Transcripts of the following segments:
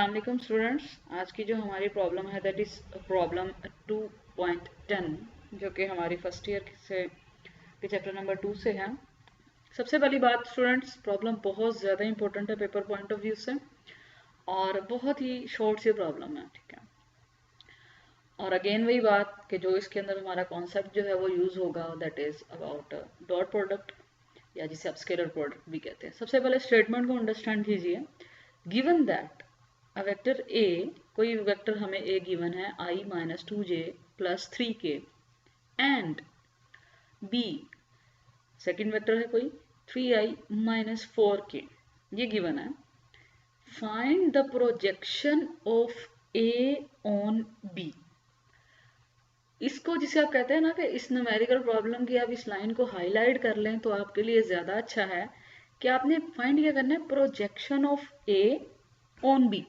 अस्सलाम वालेकुम स्टूडेंट्स। आज की जो हमारी प्रॉब्लम है दैट इज़ प्रॉब्लम 2.10 जो कि हमारी फर्स्ट ईयर से के चैप्टर नंबर 2 से है। सबसे पहली बात स्टूडेंट्स, प्रॉब्लम बहुत ज़्यादा इंपॉर्टेंट है पेपर पॉइंट ऑफ व्यू से और बहुत ही शॉर्ट सी प्रॉब्लम है, ठीक है। और अगेन वही बात कि जो इसके अंदर हमारा कॉन्सेप्ट जो है वो यूज़ होगा that is about dot product या जिसे आप स्केलर प्रोडक्ट भी कहते हैं। सबसे पहले स्टेटमेंट को अंडरस्टैंड कीजिए। Given that a vector A, कोई वेक्टर हमें ए गिवन है i minus 2j plus 3k and B, second vector है कोई 3i माइनस 4k, ये गिवन है। Find the projection of A on B. इसको जिसे आप कहते हैं ना कि इस न्यूमेरिकल प्रॉब्लम की आप इस लाइन को हाईलाइट कर लें तो आपके लिए ज़्यादा अच्छा है कि आपने फाइंड क्या करना है, projection of A on B.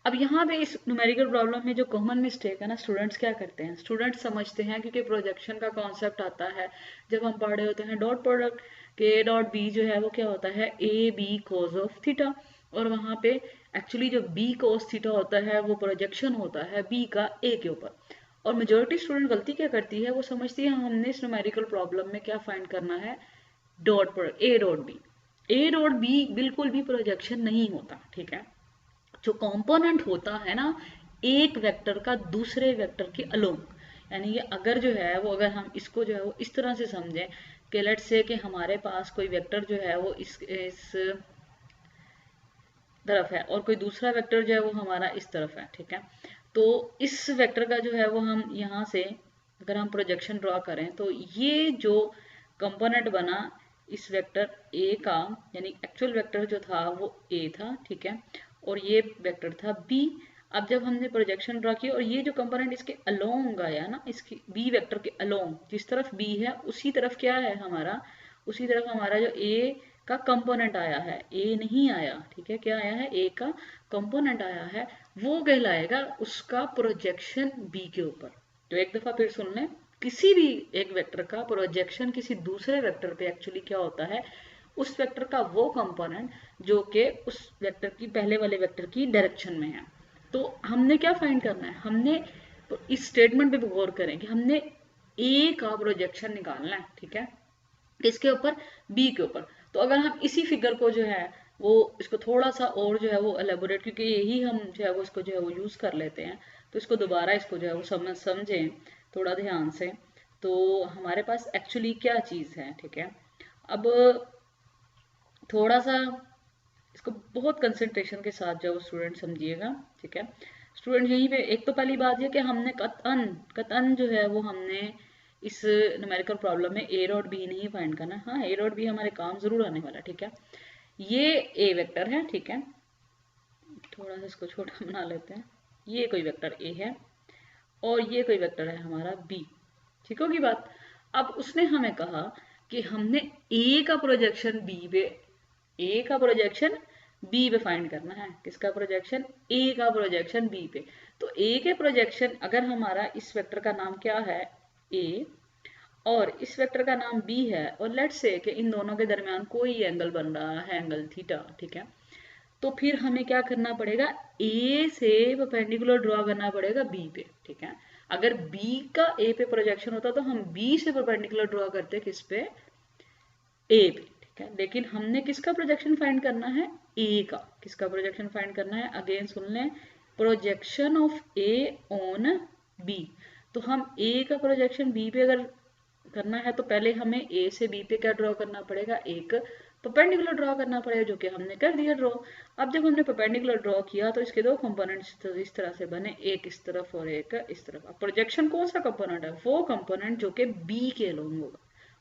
अब यहाँ पे इस न्यूमेरिकल प्रॉब्लम में जो कॉमन मिस्टेक है ना, स्टूडेंट्स क्या करते हैं, स्टूडेंट्स समझते हैं क्योंकि प्रोजेक्शन का कॉन्सेप्ट आता है जब हम पढ़ रहे होते हैं डॉट प्रोडक्ट के डॉट बी जो है वो क्या होता है A B cos of theta, और वहाँ पे एक्चुअली जो बी कोस थीटा होता है वो प्रोजेक्शन होता है बी का ए के ऊपर। और मेजोरिटी स्टूडेंट गलती क्या करती है, वो समझती है हमने इस न्यूमेरिकल प्रॉब्लम में क्या फाइंड करना है, dot product A dot B. A dot B बिल्कुल भी प्रोजेक्शन नहीं होता, ठीक है। जो कंपोनेंट होता है ना एक वेक्टर का दूसरे वेक्टर के अलोंग, यानी कि अगर जो है वो अगर हम इसको जो है वो इस तरह से समझें कि लेट्स से कि हमारे पास कोई वेक्टर जो है वो इस तरफ है और कोई दूसरा वेक्टर जो है वो हमारा इस तरफ है, ठीक है। तो इस वेक्टर का जो है वो हम यहाँ से अगर हम प्रोजेक्शन ड्रॉ करें तो ये जो कंपोनेंट बना इस वेक्टर ए का, यानी एक्चुअल वेक्टर जो था वो ए था, ठीक है, और ये वेक्टर था बी। अब जब हमने प्रोजेक्शन ड्रॉ किया और ये जो कंपोनेंट इसके अलोंग आया ना, इसकी बी वेक्टर के अलोंग, जिस तरफ बी है उसी तरफ क्या है हमारा, उसी तरफ हमारा जो ए का कंपोनेंट आया है, ए नहीं आया, ठीक है, क्या आया है ए का कंपोनेंट आया है, वो कहलाएगा उसका प्रोजेक्शन बी के ऊपर। तो एक दफा फिर सुन लें, किसी भी एक वेक्टर का प्रोजेक्शन किसी दूसरे वेक्टर पे एक्चुअली क्या होता है, उस वेक्टर का वो कंपोनेंट जो कि उस वेक्टर की पहले वाले वेक्टर की डायरेक्शन में है। तो हमने क्या फाइंड करना है, हमने तो इस स्टेटमेंट पे गौर करें कि हमने ए का प्रोजेक्शन निकालना है, ठीक है, किसके ऊपर, बी के ऊपर। तो अगर हम इसी फिगर को जो है वो इसको थोड़ा सा और जो है वो एलेबोरेट, क्योंकि यही हम जो है वो इसको जो है वो यूज कर लेते हैं, तो इसको दोबारा इसको जो है वो समझें थोड़ा ध्यान से। तो हमारे पास एक्चुअली क्या चीज है, ठीक है। अब थोड़ा सा इसको बहुत कंसंट्रेशन के साथ जो स्टूडेंट समझिएगा, ठीक है। स्टूडेंट यहीं पे एक तो पहली बात ये कि हमने कतअन कतअन जो है वो हमने इस न्यूमेरिकल प्रॉब्लम में ए डॉट बी नहीं फाइंड करना। हाँ, ए डॉट बी हमारे काम जरूर आने वाला, ठीक है। ये ए वेक्टर है, ठीक है, थोड़ा सा इसको छोटा बना लेते हैं। ये कोई वेक्टर ए है और ये कोई वेक्टर है हमारा बी, ठीक होगी बात। अब उसने हमें कहा कि हमने ए का प्रोजेक्शन बी पे, ए का प्रोजेक्शन बी पे फाइंड करना है। किसका प्रोजेक्शन, ए का प्रोजेक्शन बी पे। तो ए के प्रोजेक्शन, अगर हमारा इस वेक्टर का नाम क्या है ए और इस वेक्टर का नाम बी है, और लेट्स से कि इन दोनों के दरमियान कोई एंगल बन रहा है, एंगल थीटा, ठीक है, तो फिर हमें क्या करना पड़ेगा, ए से परपेंडिकुलर ड्रॉ करना पड़ेगा बी पे, ठीक है। अगर बी का ए पे प्रोजेक्शन होता तो हम बी से परपेंडिकुलर ड्रॉ करते किस पे, ए पे, ठीक है। लेकिन हमने किसका प्रोजेक्शन फाइंड करना है, ए का। किसका प्रोजेक्शन फाइंड करना है, अगेन सुन लें, projection of A on B. तो हम ए का प्रोजेक्शन बी पे अगर करना है तो पहले हमें ए से बी पे क्या ड्रॉ करना पड़ेगा, एक परपेंडिकुलर ड्रॉ करना पड़ेगा, जो कि हमने कर दिया ड्रॉ। अब जब हमने परपेंडिकुलर ड्रॉ किया तो इसके दो कंपोनेंट्स इस तरह से बने, एक इस तरफ और एक इस तरफ। अब प्रोजेक्शन कौन सा कंपोनेंट है, वो कंपोनेंट जो कि बी के अलोंग होगा,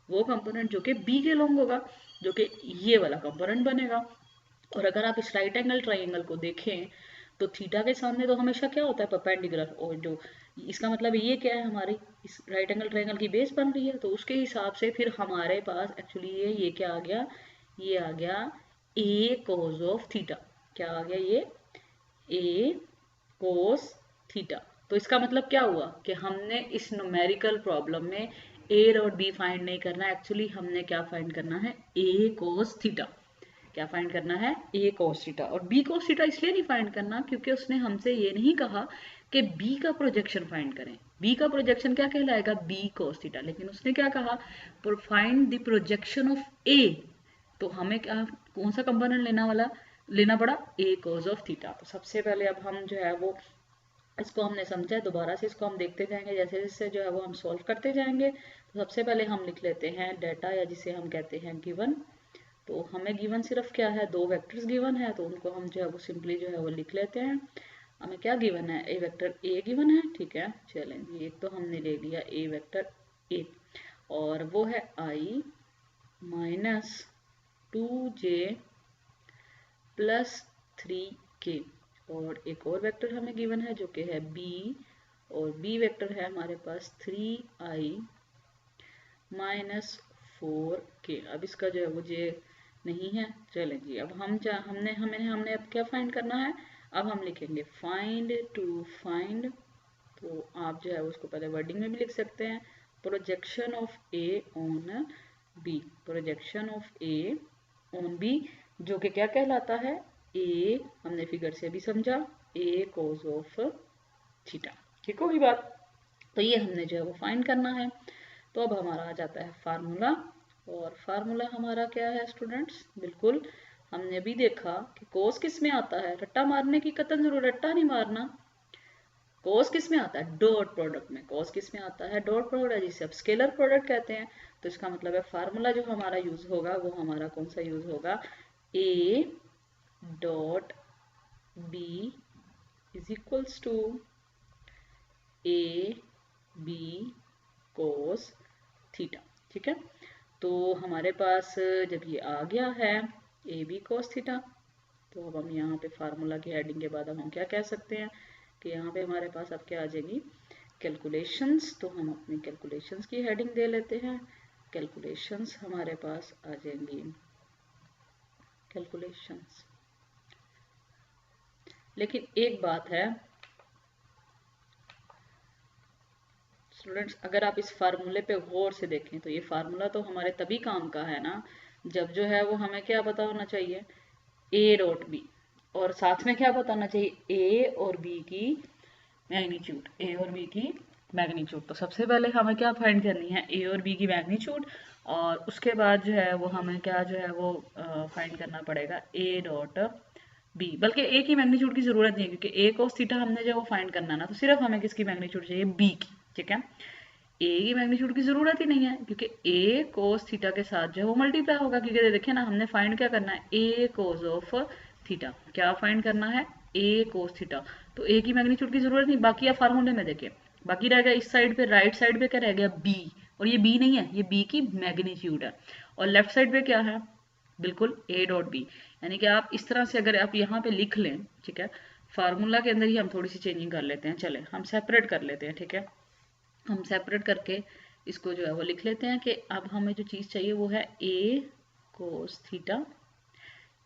वो कंपोनेंट जो कि बी के अलोंग होगा, जो कि ये वाला कंपोनेंट बनेगा। और अगर आप इस राइट एंगल ट्राइंगल को देखें तो थीटा के सामने तो हमेशा क्या होता है, परपेंडिकुलर। और जो इसका मतलब ये क्या है, हमारी इस राइट एंगल ट्राइंगल की बेस बन रही है, तो उसके हिसाब से फिर हमारे पास एक्चुअली ये क्या आ गया, ये आ गया ए कोस ऑफ थीटा। क्या आ गया, ये ए कोस थीटा। तो इसका मतलब क्या हुआ कि हमने इस न्यूमेरिकल प्रॉब्लम में ए और बी फाइंड नहीं करना, एक्चुअली हमने क्या फाइंड करना है, ए कोस थीटा। क्या फाइंड करना है, ए cos थीटा। और बी cos थीटा इसलिए नहीं फाइंड करना क्योंकि उसने हमसे ये नहीं कहा कि बी का प्रोजेक्शन फाइंड करें। बी का प्रोजेक्शन क्या कहलाएगा, बी cos थीटा, लेकिन उसने क्या कहा, फाइंड द प्रोजेक्शन ऑफ ए। तो हमें क्या, कौन सा कंपोनेंट लेना पड़ा, ए cos ऑफ थीटा। तो सबसे पहले अब हम जो है वो इसको हमने समझा, दोबारा से इसको हम देखते जाएंगे, जैसे जैसे जो है वो हम सॉल्व करते जाएंगे। तो सबसे पहले हम लिख लेते हैं डाटा, या जिसे हम कहते हैं गिवन। तो हमें गिवन सिर्फ क्या है, दो वेक्टर्स गिवन है, तो उनको हम जो है वो सिंपली जो है वो लिख लेते हैं। हमें क्या गिवन है, ए वेक्टर ए गिवन है, ठीक है। चलें जी, एक तो हमने ले लिया ए वेक्टर ए, और वो है आई माइनस 2j प्लस 3k। और एक और वेक्टर हमें गिवन है जो कि है b, और b वेक्टर है हमारे पास 3i माइनस 4k। अब इसका जो है वो j नहीं है। चलें जी, अब हमने हमने हमने अब क्या फाइंड करना है, अब हम लिखेंगे फाइंड टू फाइंड। तो आप जो है उसको पहले वर्डिंग में भी लिख सकते हैं, projection of A on B, projection of A on B, जो कि क्या कहलाता है, ए, हमने फिगर से भी समझा, ए cos ऑफ थीटा। ठीक होगी बात। तो ये हमने जो है वो फाइंड करना है। तो अब हमारा आ जाता है फार्मूला, और फार्मूला हमारा क्या है स्टूडेंट्स, बिल्कुल हमने भी देखा कि कोस किस में आता है, रट्टा मारने की कतन जरूर, रट्टा नहीं मारना। कोस किस में आता है, डॉट प्रोडक्ट में। कोस किस में आता है, डॉट प्रोडक्ट है, जिसे अब स्केलर प्रोडक्ट कहते हैं। तो इसका मतलब है फार्मूला जो हमारा यूज होगा वो हमारा कौन सा यूज होगा, A dot B is equals to A B cos theta. ठीक है, तो हमारे पास जब ये आ गया है ए बी कोस थीटा, तो अब हम यहाँ पे फार्मूला की हेडिंग के बाद अब हम क्या कह सकते हैं कि यहाँ पे हमारे पास अब क्या आ जाएगी, कैलकुलेशंस। तो हम अपनी कैलकुलेशंस की हेडिंग दे लेते हैं। कैलकुलेशंस हमारे पास आ जाएंगी, कैलकुलेशंस। लेकिन एक बात है स्टूडेंट्स, अगर आप इस फार्मूले पे गौर से देखें तो ये फार्मूला तो हमारे तभी काम का है ना जब जो है वो हमें क्या पता होना चाहिए, ए डॉट बी, और साथ में क्या पता होना चाहिए, ए और बी की मैग्नीट्यूड, ए और बी की मैग्नीट्यूड। तो सबसे पहले हमें क्या फाइंड करनी है, ए और बी की मैग्नीट्यूड, और उसके बाद जो है वो हमें क्या जो है वो फाइंड करना पड़ेगा ए डॉट बी। बल्कि ए की मैग्नीट्यूड की जरूरत नहीं है, क्योंकि ए cos थीटा हमने जो वो फाइंड करना है ना, तो सिर्फ हमें किसकी मैग्नीट्यूड चाहिए, बी की। ठीक है, ए की मैग्नीट्यूड की जरूरत ही नहीं है, क्योंकि ए cos थीटा के साथ जो है वो मल्टीप्लाई होगा। क्योंकि देखिए ना, हमने फाइंड क्या करना है, ए cos ऑफ थीटा। क्या फाइंड करना है, ए cos थीटा। तो ए की मैग्नीट्यूड की जरूरत नहीं। बाकी आप फार्मूले में देखिए, बाकी रह गया इस साइड पे, राइट साइड पे क्या रह गया, बी, और ये बी नहीं है, ये बी की मैग्नीट्यूड है। और लेफ्ट साइड पे क्या है, बिल्कुल ए डॉट बी। यानी कि आप इस तरह से अगर आप यहाँ पे लिख लें, ठीक है, फार्मूला के अंदर ही हम थोड़ी सी चेंजिंग कर लेते हैं। चले हम सेपरेट कर लेते हैं, ठीक है, हम सेपरेट करके इसको जो है वो लिख लेते हैं कि अब हमें जो चीज़ चाहिए वो है A cos theta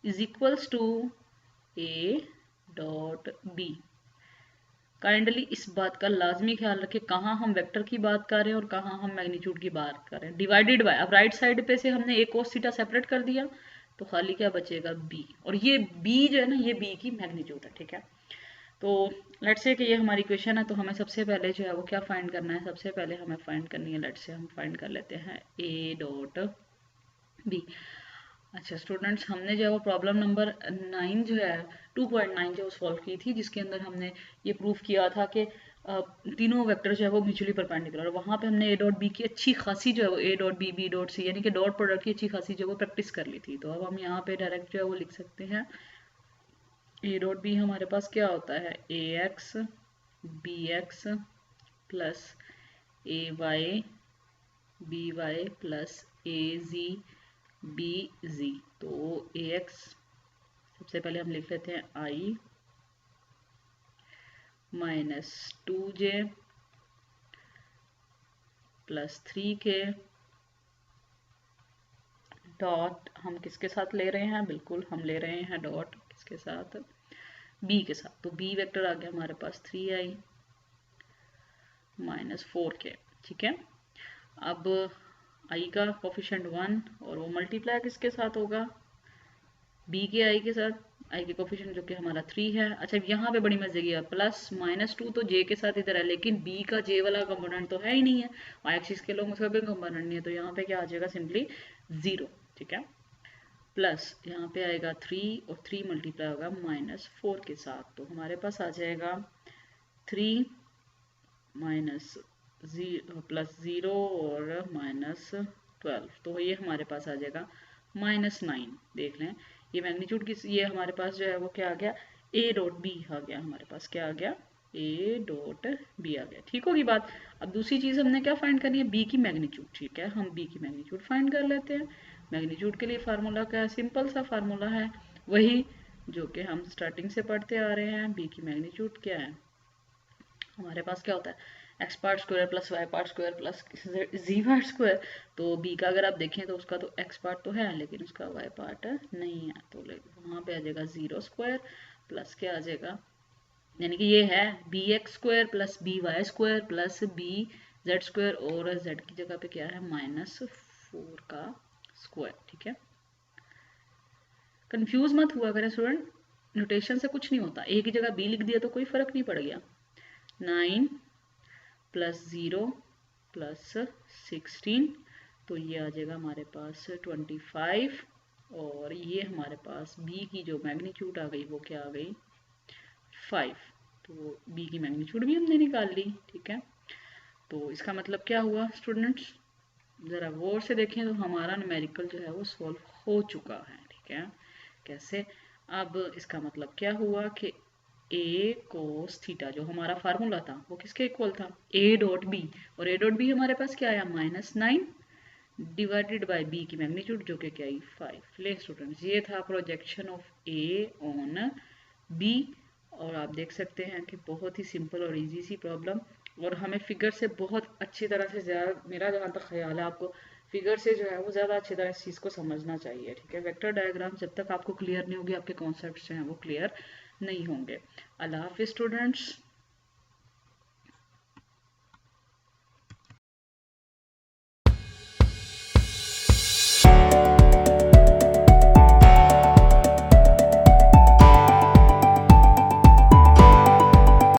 is equals to A dot B. Kindly इस बात का लाजमी ख्याल रखें कहाँ हम वेक्टर की बात कर रहे हैं और कहाँ हम मैग्नीट्यूड की बात कर रहे हैं। डिवाइडेड बाय, अब राइट साइड पे से हमने ए कोस थीटा सेपरेट कर दिया, तो खाली क्या बचेगा, बी, और ये बी जो है ना, ये बी की मैग्नीट्यूड है। ठीक है, तो लेट्स से कि ये हमारी इक्वेशन है, तो हमें सबसे पहले जो है वो क्या फाइंड करना है, सबसे पहले हमें फाइंड करनी है, लेट्स से हम फाइंड कर लेते हैं ए डॉट बी। अच्छा स्टूडेंट्स, हमने जो है वो प्रॉब्लम नंबर 9 जो है 2.9 जो सॉल्व की थी, जिसके अंदर हमने ये प्रूफ किया था कि तीनों वेक्टर जो है वो म्यूचुअली परपेंडिकुलर। वहाँ पे हमने ए डॉट बी की अच्छी खासी जो है वो A dot B, B dot C, यानी कि डॉट प्रोडक्ट की अच्छी खासी जो है वो प्रैक्टिस कर ली थी। तो अब हम यहाँ पे डायरेक्ट जो है वो लिख सकते हैं, ए डॉट बी हमारे पास क्या होता है, ए एक्स बी एक्स प्लस ए वाई बी वाई प्लस ए जी बी जी। तो ए एक्स सबसे पहले हम लिख लेते हैं आई minus 2j plus 3k dot, हम किसके साथ ले रहे हैं, बिल्कुल हम ले रहे हैं डॉट किसके साथ, b के साथ। तो b वेक्टर आ गया हमारे पास 3i माइनस 4k। ठीक है, अब i का कोफिशिएंट 1, और वो मल्टीप्लाई किसके साथ होगा, बी के आई के साथ, आई के कोफिशिएंट जो कि हमारा 3 है। अच्छा यहाँ पे बड़ी मजे की है, प्लस -2 तो जे के साथ इधर है, लेकिन बी का जे वाला कंपोनेंट तो है ही नहीं है, वाई एक्सिस के लोग उसका भी कंपोनेंट नहीं है, तो यहाँ पे क्या आ जाएगा, सिंपली 0, ठीक है। प्लस यहाँ पे आएगा 3 और 3 मल्टीप्लाई होगा -4 के साथ, तो हमारे पास आ जाएगा 3 माइनस +0 और -12, तो ये हमारे पास आ जाएगा -9। देख लें ये मैग्नीट्यूड किस, ये हमारे पास जो है वो क्या आ गया, a डॉट बी आ गया, हमारे पास क्या आ गया, a डॉट बी आ गया। ठीक होगी बात। अब दूसरी चीज़ हमने क्या फाइंड करनी है, b की मैग्नीट्यूड, ठीक है, हम b की मैग्नीट्यूड फाइंड कर लेते हैं। मैग्नीट्यूड के लिए फार्मूला क्या है, सिंपल सा फार्मूला है, वही जो कि हम स्टार्टिंग से पढ़ते आ रहे हैं। b की मैग्नीट्यूड क्या है, हमारे पास क्या होता है, X part square plus Y part square plus Z part square. तो बी का अगर आप देखें तो उसका तो एक्स पार्ट तो है, लेकिन उसका वाई पार्ट नहीं है, तो वहाँ पे आ जाएगा 0 स्क्वायर प्लस क्या आ जाएगा, यानी कि ये है B X square plus B Y square plus B Z square, और जेड की जगह पे क्या है, -4 का स्क्वायर, ठीक है। कंफ्यूज मत हुआ करें स्टूडेंट, नोटेशन से कुछ नहीं होता, एक ही जगह बी लिख दिया तो कोई फर्क नहीं पड़ गया। 9 प्लस 0 प्लस 16, तो ये आ जाएगा हमारे पास 25, और ये हमारे पास b की जो मैग्नीट्यूड आ गई वो क्या आ गई, 5। तो b की मैग्नीट्यूड भी हमने निकाल ली, ठीक है। तो इसका मतलब क्या हुआ स्टूडेंट्स, ज़रा गौर से देखें तो हमारा न्यूमेरिकल जो है वो सॉल्व हो चुका है, ठीक है। कैसे, अब इसका मतलब क्या हुआ कि ए कोस थीटा जो हमारा फार्मूला था वो किसके इक्वल था, ए डॉट बी, और ए डॉट बी हमारे पास क्या आया, -9 डिवाइडेड बाय बी की मैग्नीट्यूड जो कि क्या आई, 5। ले स्टूडेंट्स, ये था projection of A on B, और आप देख सकते हैं कि बहुत ही सिंपल और इजी सी प्रॉब्लम, और हमें फिगर से बहुत अच्छी तरह से, ज़्यादा मेरा जहाँ तक ख्याल है आपको फिगर से जो है वो ज़्यादा अच्छी तरह इस चीज़ को समझना चाहिए, ठीक है। वेक्टर डायग्राम जब तक आपको क्लियर नहीं होगी, आपके कॉन्सेप्ट्स जो हैं वो क्लियर नहीं होंगे। अल्लाह हाफिज़ स्टूडेंट्स।